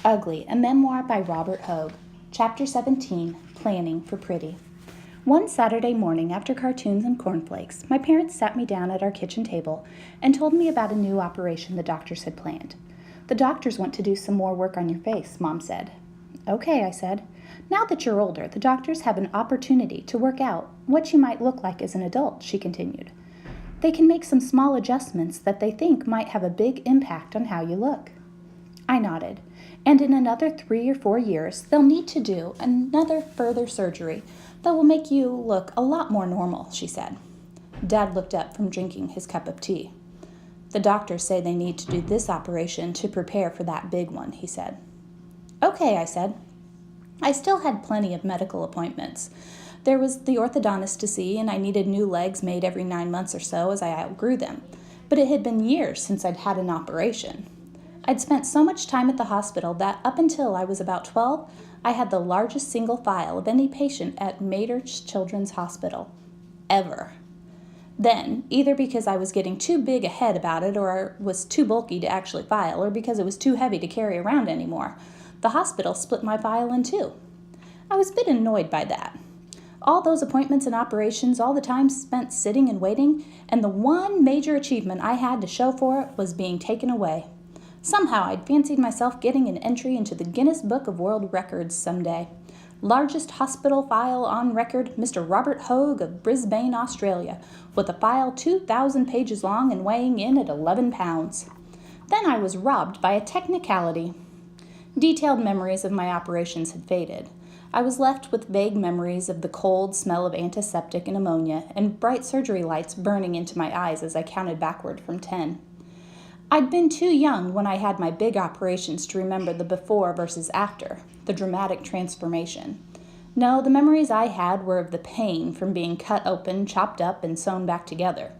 Ugly, a memoir by Robert Hogue. Chapter 17, Planning for Pretty. One Saturday morning after cartoons and cornflakes, my parents sat me down at our kitchen table and told me about a new operation the doctors had planned. The doctors want to do some more work on your face, Mom said. Okay, I said. Now that you're older, the doctors have an opportunity to work out what you might look like as an adult, she continued. They can make some small adjustments that they think might have a big impact on how you look. I nodded. And in another 3 or 4 years, they'll need to do another further surgery that will make you look a lot more normal, she said. Dad looked up from drinking his cup of tea. The doctors say they need to do this operation to prepare for that big one, he said. Okay, I said. I still had plenty of medical appointments. There was the orthodontist to see, and I needed new legs made every 9 months or so as I outgrew them. But it had been years since I'd had an operation. I'd spent so much time at the hospital that up until I was about 12, I had the largest single file of any patient at Mater Children's Hospital. Ever. Then, either because I was getting too big a head about it or was too bulky to actually file or because it was too heavy to carry around anymore, the hospital split my file in two. I was a bit annoyed by that. All those appointments and operations, all the time spent sitting and waiting, and the one major achievement I had to show for it was being taken away. Somehow I'd fancied myself getting an entry into the Guinness Book of World Records someday. Largest hospital file on record, Mr. Robert Hogue of Brisbane, Australia, with a file 2,000 pages long and weighing in at 11 pounds. Then I was robbed by a technicality. Detailed memories of my operations had faded. I was left with vague memories of the cold smell of antiseptic and ammonia and bright surgery lights burning into my eyes as I counted backward from 10. I'd been too young when I had my big operations to remember the before versus after, the dramatic transformation. No, the memories I had were of the pain from being cut open, chopped up, and sewn back together.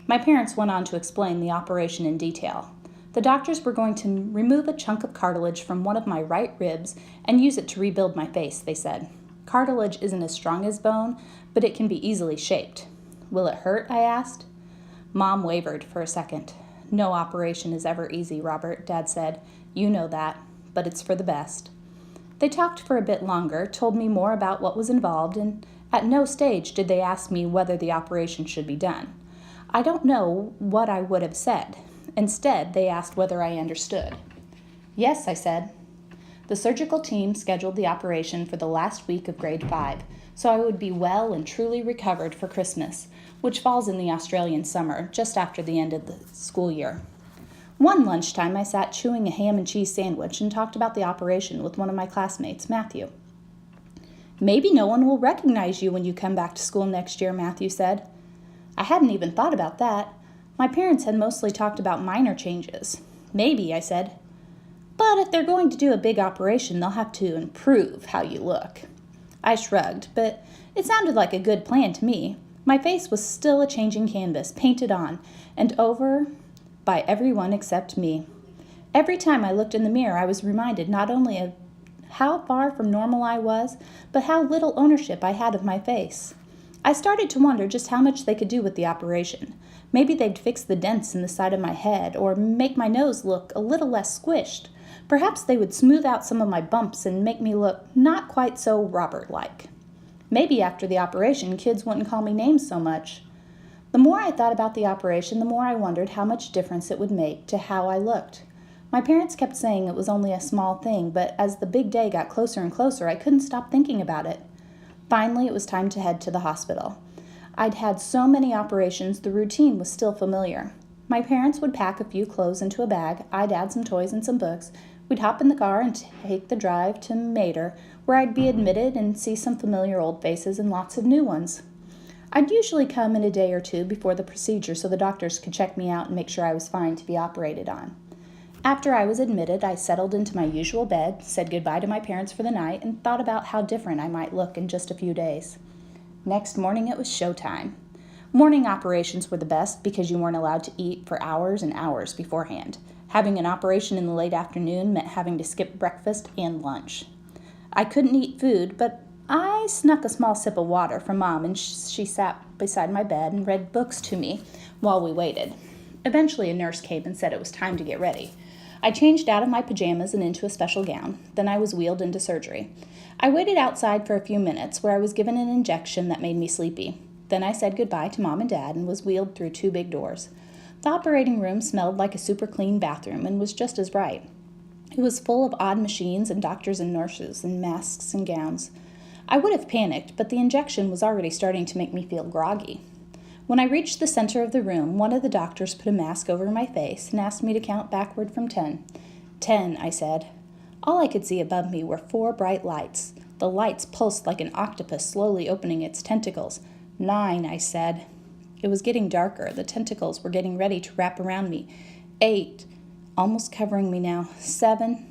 My parents went on to explain the operation in detail. The doctors were going to remove a chunk of cartilage from one of my right ribs and use it to rebuild my face, they said. Cartilage isn't as strong as bone, but it can be easily shaped. Will it hurt? I asked. Mom wavered for a second. No operation is ever easy, Robert, Dad said. You know that, but it's for the best. They talked for a bit longer, told me more about what was involved, and at no stage did they ask me whether the operation should be done. I don't know what I would have said. Instead, they asked whether I understood. Yes, I said. The surgical team scheduled the operation for the last week of grade 5, so I would be well and truly recovered for Christmas, which falls in the Australian summer, just after the end of the school year. One lunchtime, I sat chewing a ham and cheese sandwich and talked about the operation with one of my classmates, Matthew. Maybe no one will recognize you when you come back to school next year, Matthew said. I hadn't even thought about that. My parents had mostly talked about minor changes. Maybe, I said. But if they're going to do a big operation, they'll have to improve how you look. I shrugged, but it sounded like a good plan to me. My face was still a changing canvas, painted on and over by everyone except me. Every time I looked in the mirror, I was reminded not only of how far from normal I was, but how little ownership I had of my face. I started to wonder just how much they could do with the operation. Maybe they'd fix the dents in the side of my head or make my nose look a little less squished. Perhaps they would smooth out some of my bumps and make me look not quite so Robert-like. Maybe after the operation, kids wouldn't call me names so much. The more I thought about the operation, the more I wondered how much difference it would make to how I looked. My parents kept saying it was only a small thing, but as the big day got closer and closer, I couldn't stop thinking about it. Finally, it was time to head to the hospital. I'd had so many operations, the routine was still familiar. My parents would pack a few clothes into a bag, I'd add some toys and some books. We'd hop in the car and take the drive to Mater, where I'd be admitted and see some familiar old faces and lots of new ones. I'd usually come in a day or two before the procedure so the doctors could check me out and make sure I was fine to be operated on. After I was admitted, I settled into my usual bed, said goodbye to my parents for the night, and thought about how different I might look in just a few days. Next morning, it was showtime. Morning operations were the best because you weren't allowed to eat for hours and hours beforehand. Having an operation in the late afternoon meant having to skip breakfast and lunch. I couldn't eat food, but I snuck a small sip of water from Mom, and she sat beside my bed and read books to me while we waited. Eventually, a nurse came and said it was time to get ready. I changed out of my pajamas and into a special gown. Then I was wheeled into surgery. I waited outside for a few minutes where I was given an injection that made me sleepy. Then I said goodbye to Mom and Dad and was wheeled through 2 big doors. The operating room smelled like a super clean bathroom and was just as bright. It was full of odd machines and doctors and nurses and masks and gowns. I would have panicked, but the injection was already starting to make me feel groggy. When I reached the center of the room, one of the doctors put a mask over my face and asked me to count backward from 10. 10, I said. All I could see above me were 4 bright lights. The lights pulsed like an octopus slowly opening its tentacles. 9, I said. It was getting darker. The tentacles were getting ready to wrap around me. 8, almost covering me now. 7.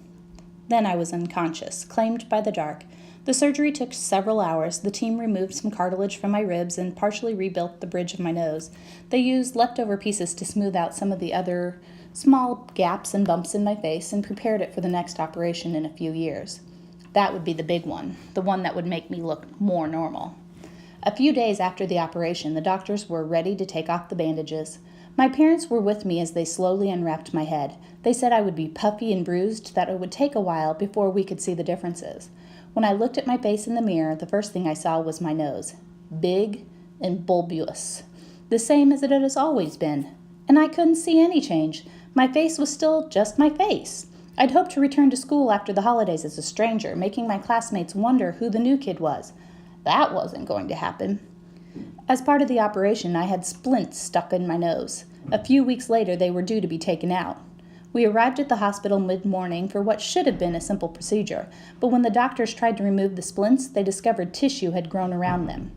Then I was unconscious, claimed by the dark. The surgery took several hours. The team removed some cartilage from my ribs and partially rebuilt the bridge of my nose. They used leftover pieces to smooth out some of the other small gaps and bumps in my face and prepared it for the next operation in a few years. That would be the big one, the one that would make me look more normal. A few days after the operation, the doctors were ready to take off the bandages. My parents were with me as they slowly unwrapped my head. They said I would be puffy and bruised, that it would take a while before we could see the differences. When I looked at my face in the mirror, the first thing I saw was my nose. Big and bulbous. The same as it has always been. And I couldn't see any change. My face was still just my face. I'd hoped to return to school after the holidays as a stranger, making my classmates wonder who the new kid was. That wasn't going to happen. As part of the operation, I had splints stuck in my nose. A few weeks later, they were due to be taken out. We arrived at the hospital mid-morning for what should have been a simple procedure, but when the doctors tried to remove the splints, they discovered tissue had grown around them.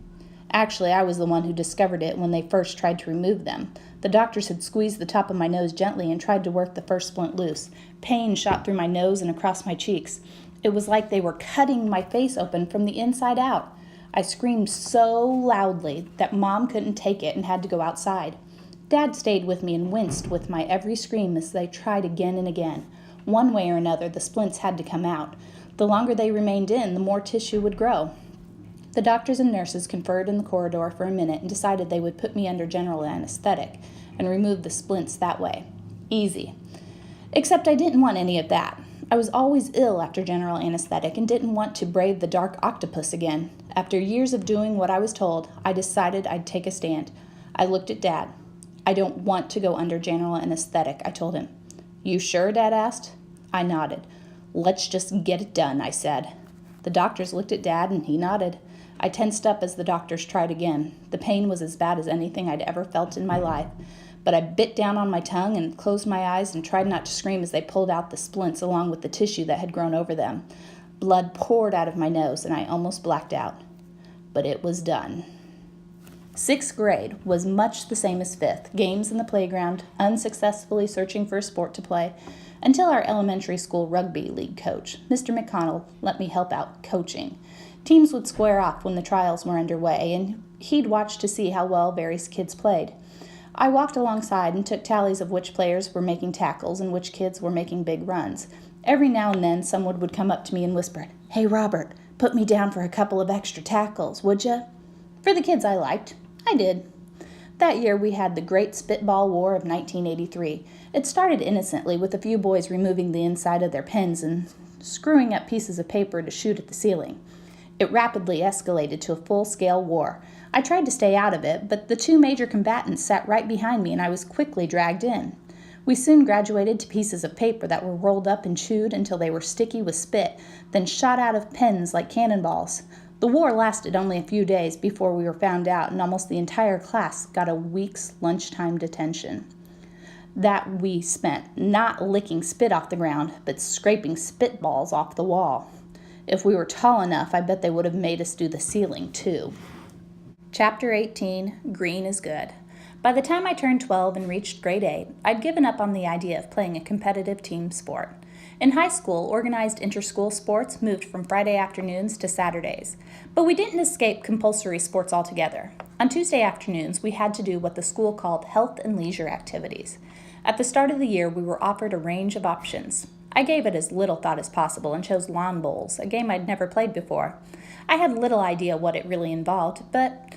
Actually, I was the one who discovered it when they first tried to remove them. The doctors had squeezed the top of my nose gently and tried to work the first splint loose. Pain shot through my nose and across my cheeks. It was like they were cutting my face open from the inside out. I screamed so loudly that Mom couldn't take it and had to go outside. Dad stayed with me and winced with my every scream as they tried again and again. One way or another, the splints had to come out. The longer they remained in, the more tissue would grow. The doctors and nurses conferred in the corridor for a minute and decided they would put me under general anesthetic and remove the splints that way. Easy. Except I didn't want any of that. I was always ill after general anesthetic and didn't want to brave the dark octopus again. After years of doing what I was told, I decided I'd take a stand. I looked at Dad. I don't want to go under general anesthetic, I told him. You sure, Dad asked. I nodded. Let's just get it done, I said. The doctors looked at Dad and he nodded. I tensed up as the doctors tried again. The pain was as bad as anything I'd ever felt in my life. But I bit down on my tongue and closed my eyes and tried not to scream as they pulled out the splints along with the tissue that had grown over them. Blood poured out of my nose and I almost blacked out. But it was done. 6th grade was much the same as 5th. Games in the playground, unsuccessfully searching for a sport to play, until our elementary school rugby league coach, Mr. McConnell, let me help out coaching. Teams would square off when the trials were underway, and he'd watch to see how well various kids played. I walked alongside and took tallies of which players were making tackles and which kids were making big runs. Every now and then, someone would come up to me and whisper, "Hey, Robert, put me down for a couple of extra tackles, would ya?" For the kids I liked, I did. That year we had the Great Spitball War of 1983. It started innocently with a few boys removing the inside of their pens and screwing up pieces of paper to shoot at the ceiling. It rapidly escalated to a full-scale war. I tried to stay out of it, but the 2 major combatants sat right behind me and I was quickly dragged in. We soon graduated to pieces of paper that were rolled up and chewed until they were sticky with spit, then shot out of pens like cannonballs. The war lasted only a few days before we were found out, and almost the entire class got a week's lunchtime detention. That we spent not licking spit off the ground, but scraping spitballs off the wall. If we were tall enough, I bet they would have made us do the ceiling, too. Chapter 18, Green is Good. By the time I turned 12 and reached grade 8, I'd given up on the idea of playing a competitive team sport. In high school, organized inter-school sports moved from Friday afternoons to Saturdays, but we didn't escape compulsory sports altogether. On Tuesday afternoons, we had to do what the school called health and leisure activities. At the start of the year, we were offered a range of options. I gave it as little thought as possible and chose lawn bowls, a game I'd never played before. I had little idea what it really involved, but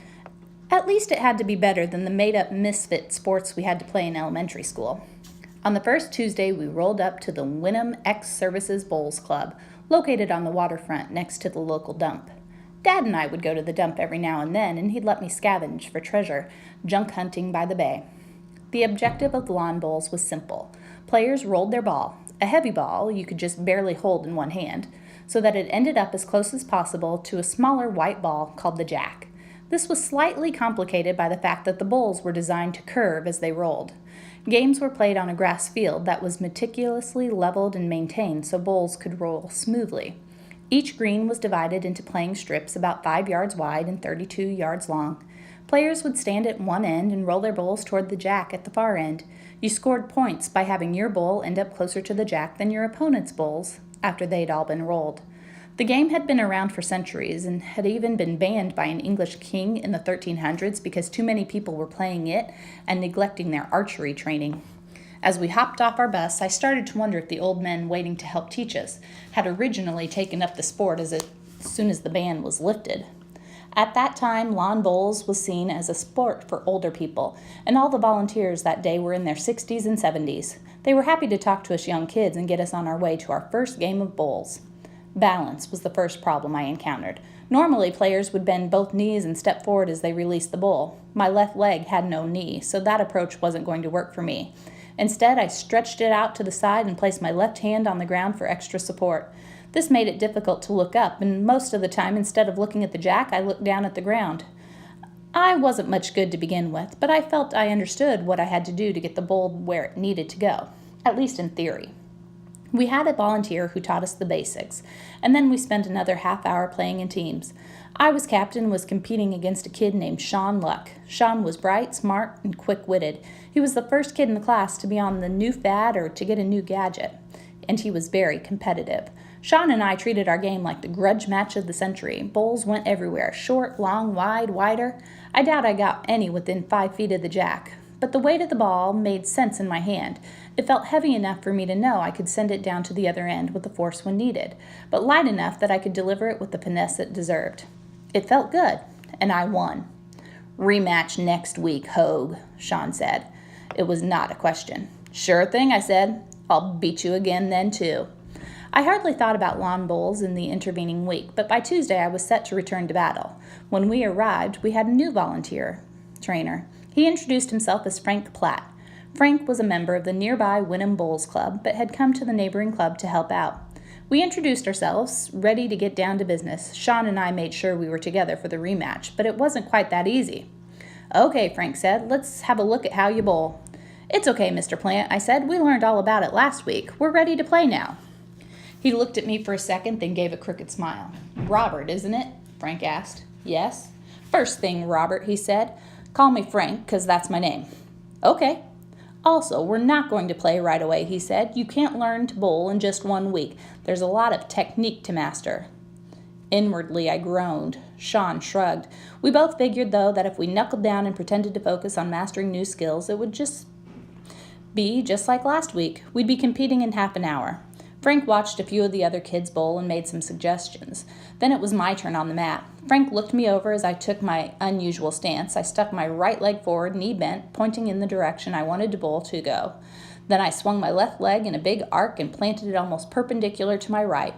at least it had to be better than the made-up misfit sports we had to play in elementary school. On the first Tuesday, we rolled up to the Wynnum Ex-Services Bowls Club, located on the waterfront next to the local dump. Dad and I would go to the dump every now and then, and he'd let me scavenge for treasure, junk hunting by the bay. The objective of the lawn bowls was simple. Players rolled their ball, a heavy ball you could just barely hold in one hand, so that it ended up as close as possible to a smaller white ball called the jack. This was slightly complicated by the fact that the bowls were designed to curve as they rolled. Games were played on a grass field that was meticulously leveled and maintained so bowls could roll smoothly. Each green was divided into playing strips about 5 yards wide and 32 yards long. Players would stand at one end and roll their bowls toward the jack at the far end. You scored points by having your bowl end up closer to the jack than your opponent's bowls after they'd all been rolled. The game had been around for centuries and had even been banned by an English king in the 1300s because too many people were playing it and neglecting their archery training. As we hopped off our bus, I started to wonder if the old men waiting to help teach us had originally taken up the sport as soon as the ban was lifted. At that time, lawn bowls was seen as a sport for older people, and all the volunteers that day were in their 60s and 70s. They were happy to talk to us young kids and get us on our way to our first game of bowls. Balance was the first problem I encountered. Normally, players would bend both knees and step forward as they released the bowl. My left leg had no knee, so that approach wasn't going to work for me. Instead, I stretched it out to the side and placed my left hand on the ground for extra support. This made it difficult to look up, and most of the time, instead of looking at the jack, I looked down at the ground. I wasn't much good to begin with, but I felt I understood what I had to do to get the bowl where it needed to go, at least in theory. We had a volunteer who taught us the basics, and then we spent another half hour playing in teams. I was captain and was competing against a kid named Sean Luck. Sean was bright, smart, and quick-witted. He was the first kid in the class to be on the new fad or to get a new gadget, and he was very competitive. Sean and I treated our game like the grudge match of the century. Bowls went everywhere, short, long, wide, wider. I doubt I got any within 5 feet of the jack, but the weight of the ball made sense in my hand. It felt heavy enough for me to know I could send it down to the other end with the force when needed, but light enough that I could deliver it with the finesse it deserved. It felt good, and I won. "Rematch next week, Hogue," Sean said. It was not a question. "Sure thing," I said. "I'll beat you again then, too." I hardly thought about lawn bowls in the intervening week, but by Tuesday I was set to return to battle. When we arrived, we had a new volunteer trainer. He introduced himself as Frank Platt. Frank was a member of the nearby Wynnum Bowls Club, but had come to the neighboring club to help out. We introduced ourselves, ready to get down to business. Sean and I made sure we were together for the rematch, but it wasn't quite that easy. "Okay," Frank said, "let's have a look at how you bowl." "It's okay, Mr. Plant," I said. "We learned all about it last week. We're ready to play now." He looked at me for a second, then gave a crooked smile. "Robert, isn't it?" Frank asked. "Yes." "First thing, Robert," he said. "Call me Frank, 'cause that's my name." "Okay." "Also, we're not going to play right away," he said. "You can't learn to bowl in just 1 week. There's a lot of technique to master." Inwardly, I groaned. Sean shrugged. We both figured, though, that if we knuckled down and pretended to focus on mastering new skills, it would be just like last week. We'd be competing in half an hour. Frank watched a few of the other kids bowl and made some suggestions. Then it was my turn on the mat. Frank looked me over as I took my unusual stance. I stuck my right leg forward, knee bent, pointing in the direction I wanted to bowl to go. Then I swung my left leg in a big arc and planted it almost perpendicular to my right.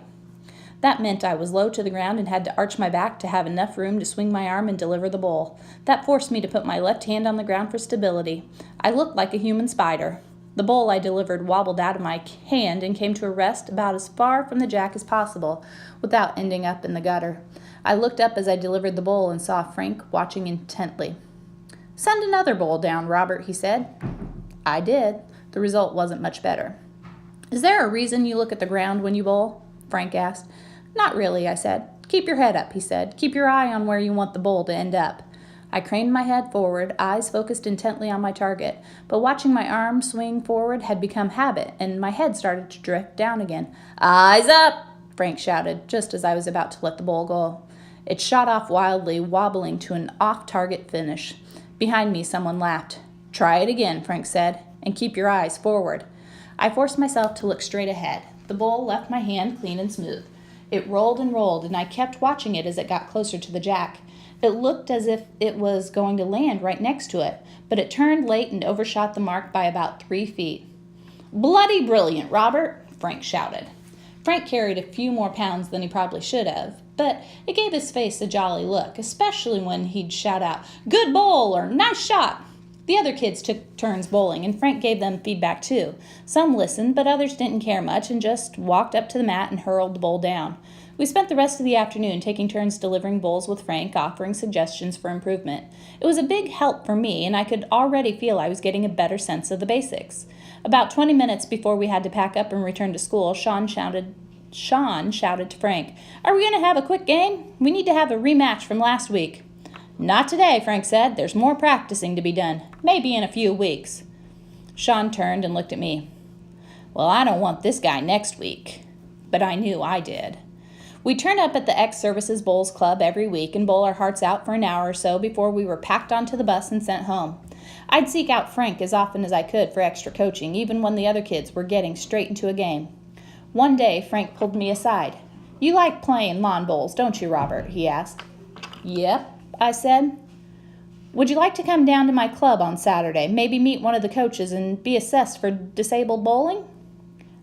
That meant I was low to the ground and had to arch my back to have enough room to swing my arm and deliver the bowl. That forced me to put my left hand on the ground for stability. I looked like a human spider. The bowl I delivered wobbled out of my hand and came to a rest about as far from the jack as possible without ending up in the gutter. I looked up as I delivered the bowl and saw Frank watching intently. "Send another bowl down, Robert," he said. I did. The result wasn't much better. "Is there a reason you look at the ground when you bowl?" Frank asked. "Not really," I said. "Keep your head up," he said. "Keep your eye on where you want the bowl to end up." I craned my head forward, eyes focused intently on my target, but watching my arm swing forward had become habit, and my head started to drift down again. "Eyes up!" Frank shouted, just as I was about to let the bowl go. It shot off wildly, wobbling to an off-target finish. Behind me, someone laughed. "Try it again," Frank said, "and keep your eyes forward." I forced myself to look straight ahead. The bowl left my hand clean and smooth. It rolled and rolled, and I kept watching it as it got closer to the jack. It looked as if it was going to land right next to it, but it turned late and overshot the mark by about 3 feet. "Bloody brilliant, Robert," Frank shouted. Frank carried a few more pounds than he probably should have, but it gave his face a jolly look, especially when he'd shout out, "Good bowl," or "Nice shot." The other kids took turns bowling, and Frank gave them feedback too. Some listened, but others didn't care much and just walked up to the mat and hurled the bowl down. We spent the rest of the afternoon taking turns delivering bowls with Frank, offering suggestions for improvement. It was a big help for me, and I could already feel I was getting a better sense of the basics. About 20 minutes before we had to pack up and return to school, Sean shouted to Frank, "Are we going to have a quick game? We need to have a rematch from last week." "Not today," Frank said. "There's more practicing to be done. Maybe in a few weeks." Sean turned and looked at me. "Well, I don't want this guy next week." But I knew I did. We turned up at the Ex-Services Bowls Club every week and bowl our hearts out for an hour or so before we were packed onto the bus and sent home. I'd seek out Frank as often as I could for extra coaching, even when the other kids were getting straight into a game. One day, Frank pulled me aside. "You like playing lawn bowls, don't you, Robert?" he asked. "Yep," I said. "Would you like to come down to my club on Saturday, maybe meet one of the coaches and be assessed for disabled bowling?"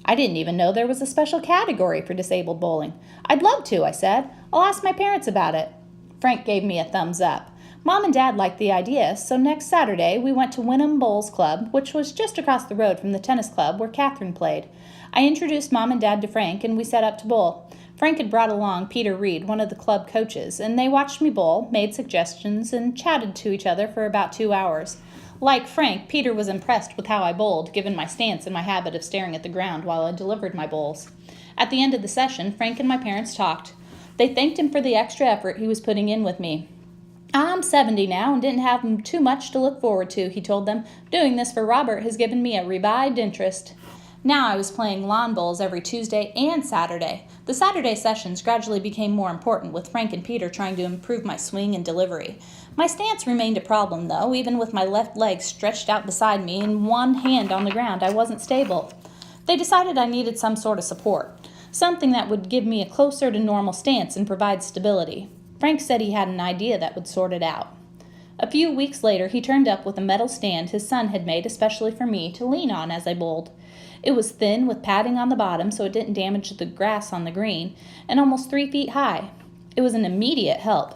I didn't even know there was a special category for disabled bowling. "I'd love to," I said. "I'll ask my parents about it." Frank gave me a thumbs up. Mom and Dad liked the idea, so next Saturday we went to Wynnum Bowls Club, which was just across the road from the tennis club where Catherine played. I introduced Mom and Dad to Frank, and we set up to bowl. Frank had brought along Peter Reed, one of the club coaches, and they watched me bowl, made suggestions, and chatted to each other for about 2 hours. Like Frank, Peter was impressed with how I bowled, given my stance and my habit of staring at the ground while I delivered my bowls. At the end of the session, Frank and my parents talked. They thanked him for the extra effort he was putting in with me. "I'm 70 now and didn't have too much to look forward to," he told them. "Doing this for Robert has given me a revived interest." Now I was playing lawn bowls every Tuesday and Saturday. The Saturday sessions gradually became more important, with Frank and Peter trying to improve my swing and delivery. My stance remained a problem, though. Even with my left leg stretched out beside me and one hand on the ground, I wasn't stable. They decided I needed some sort of support, something that would give me a closer to normal stance and provide stability. Frank said he had an idea that would sort it out. A few weeks later, he turned up with a metal stand his son had made especially for me to lean on as I bowled. It was thin with padding on the bottom so it didn't damage the grass on the green, and almost 3 feet high. It was an immediate help.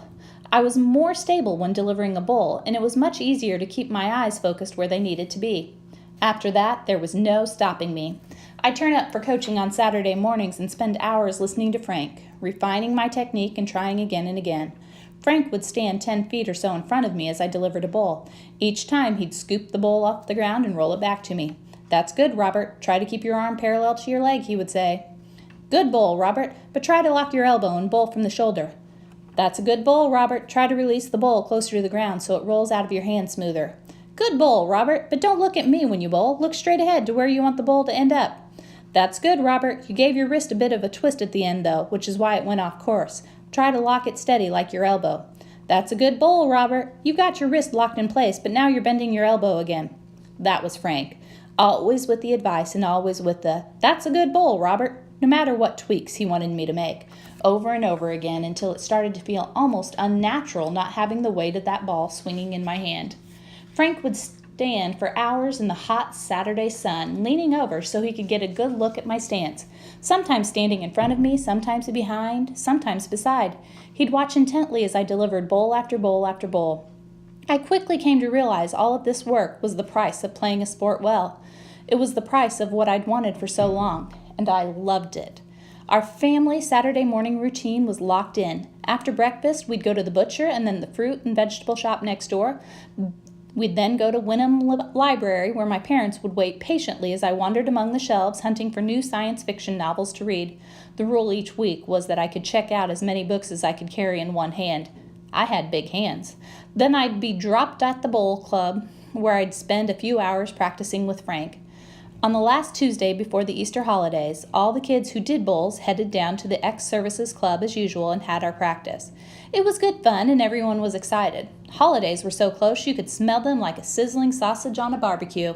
I was more stable when delivering a bowl, and it was much easier to keep my eyes focused where they needed to be. After that, there was no stopping me. I'd turn up for coaching on Saturday mornings and spend hours listening to Frank, refining my technique and trying again and again. Frank would stand 10 feet or so in front of me as I delivered a bowl. Each time, he'd scoop the bowl off the ground and roll it back to me. "That's good, Robert. Try to keep your arm parallel to your leg," he would say. "Good bowl, Robert, but try to lock your elbow and bowl from the shoulder." "That's a good bowl, Robert. Try to release the bowl closer to the ground so it rolls out of your hand smoother." "Good bowl, Robert, but don't look at me when you bowl. Look straight ahead to where you want the bowl to end up." "That's good, Robert. You gave your wrist a bit of a twist at the end, though, which is why it went off course. Try to lock it steady like your elbow." "That's a good bowl, Robert. You've got your wrist locked in place, but now you're bending your elbow again." That was Frank. Always with the advice and always with the, "That's a good bowl, Robert," no matter what tweaks he wanted me to make, over and over again until it started to feel almost unnatural not having the weight of that ball swinging in my hand. Frank would stand for hours in the hot Saturday sun, leaning over so he could get a good look at my stance, sometimes standing in front of me, sometimes behind, sometimes beside. He'd watch intently as I delivered bowl after bowl after bowl. I quickly came to realize all of this work was the price of playing a sport well. It was the price of what I'd wanted for so long, and I loved it. Our family Saturday morning routine was locked in. After breakfast, we'd go to the butcher and then the fruit and vegetable shop next door. We'd then go to Wynnum Library, where my parents would wait patiently as I wandered among the shelves hunting for new science fiction novels to read. The rule each week was that I could check out as many books as I could carry in one hand. I had big hands. Then I'd be dropped at the bowl club, where I'd spend a few hours practicing with Frank. On the last Tuesday before the Easter holidays, all the kids who did bowls headed down to the Ex-Services Club as usual and had our practice. It was good fun and everyone was excited. Holidays were so close you could smell them like a sizzling sausage on a barbecue.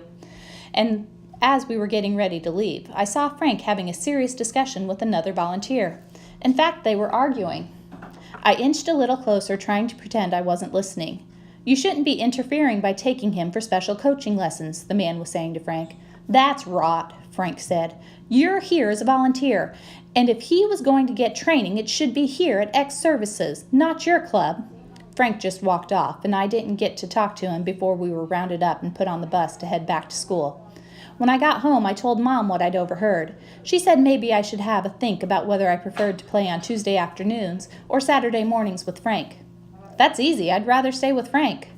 And as we were getting ready to leave, I saw Frank having a serious discussion with another volunteer. In fact, they were arguing. I inched a little closer, trying to pretend I wasn't listening. "You shouldn't be interfering by taking him for special coaching lessons," the man was saying to Frank. "That's rot," Frank said. "You're here as a volunteer, and if he was going to get training, it should be here at X Services, not your club." Frank just walked off, and I didn't get to talk to him before we were rounded up and put on the bus to head back to school. When I got home, I told Mom what I'd overheard. She said maybe I should have a think about whether I preferred to play on Tuesday afternoons or Saturday mornings with Frank. "That's easy. I'd rather stay with Frank."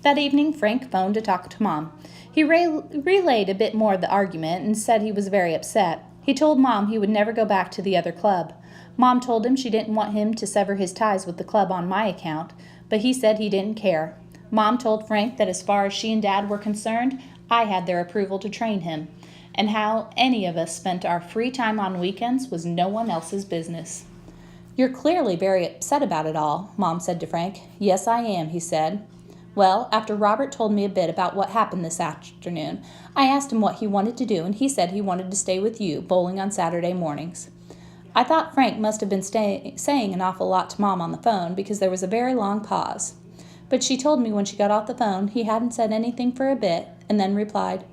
That evening, Frank phoned to talk to Mom. He relayed a bit more of the argument and said he was very upset. He told Mom he would never go back to the other club. Mom told him she didn't want him to sever his ties with the club on my account, but he said he didn't care. Mom told Frank that as far as she and Dad were concerned, I had their approval to train him, and how any of us spent our free time on weekends was no one else's business. "You're clearly very upset about it all," Mom said to Frank. "Yes, I am," he said. "Well, after Robert told me a bit about what happened this afternoon, I asked him what he wanted to do, and he said he wanted to stay with you, bowling on Saturday mornings." I thought Frank must have been saying an awful lot to Mom on the phone, because there was a very long pause. But she told me when she got off the phone he hadn't said anything for a bit, and then replied,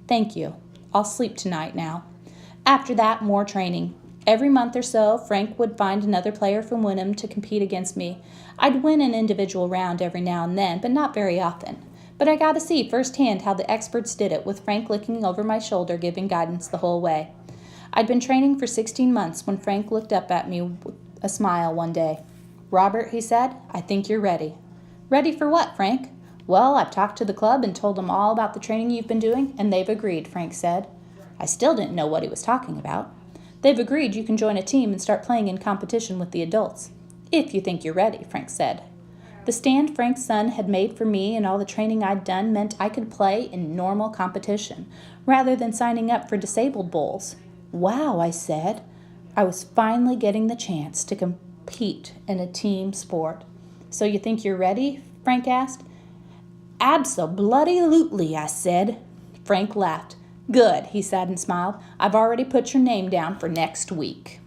"Thank you. I'll sleep tonight now." After that, more training. Every month or so, Frank would find another player from Wynnum to compete against me. I'd win an individual round every now and then, but not very often. But I got to see firsthand how the experts did it, with Frank looking over my shoulder giving guidance the whole way. I'd been training for 16 months when Frank looked up at me with a smile one day. "Robert," he said, "I think you're ready." "Ready for what, Frank?" "Well, I've talked to the club and told them all about the training you've been doing, and they've agreed," Frank said. I still didn't know what he was talking about. "They've agreed you can join a team and start playing in competition with the adults." "If you think you're ready," Frank said. The stand Frank's son had made for me and all the training I'd done meant I could play in normal competition, rather than signing up for disabled bowls. "Wow," I said. I was finally getting the chance to compete in a team sport. "So you think you're ready?" Frank asked. "Abso-bloody-lutely," I said. Frank laughed. "Good," he said and smiled. "I've already put your name down for next week."